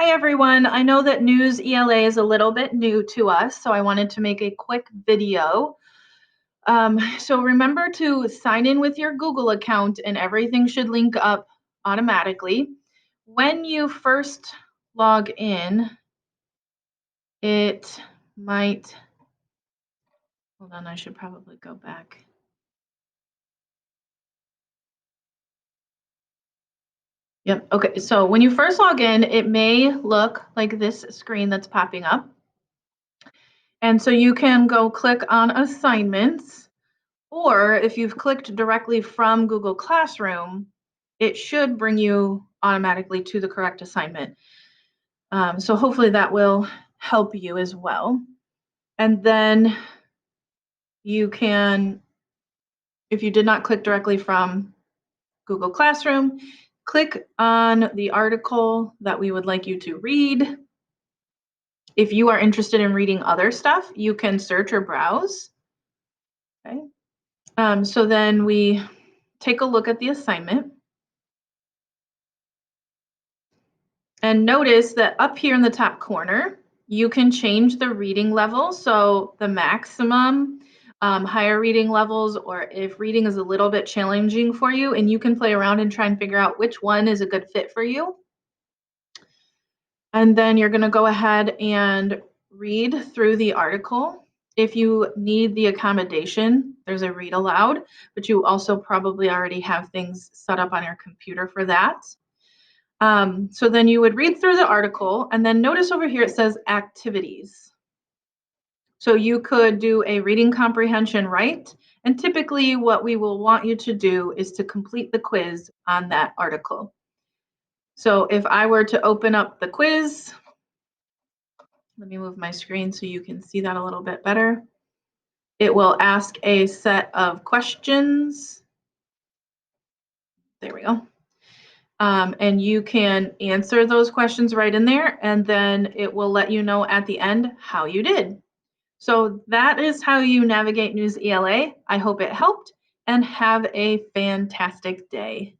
Hi, everyone. I know that Newsela is a little bit new to us, so I wanted to make a quick video. So remember to sign in with your Google account and everything should link up automatically. When you first log in, it might, hold on, I should probably go back. Yep, okay, so when you first log in, it may look like this screen that's popping up. And so you can go click on assignments. Or if you've clicked directly from Google Classroom, it should bring you automatically to the correct assignment. So hopefully that will help you as well. And then you can, if you did not click directly from Google Classroom, click on the article that we would like you to read. If you are interested in reading other stuff, you can search or browse. Okay. So then we take a look at the assignment. And notice that up here in the top corner, you can change the reading level. So the maximum, higher reading levels, or if reading is a little bit challenging for you, and you can play around and try and figure out which one is a good fit for you. And then you're going to go ahead and read through the article. If you need the accommodation, there's a read aloud, but you also probably already have things set up on your computer for that. So then you would read through the article and then notice over here it says activities. So you could do a reading comprehension right, and typically what we will want you to do is to complete the quiz on that article. So if I were to open up the quiz, let me move my screen so you can see that a little bit better. It will ask a set of questions. There we go. And you can answer those questions right in there, and then it will let you know at the end how you did. So that is how you navigate Newsela. I hope it helped, and have a fantastic day.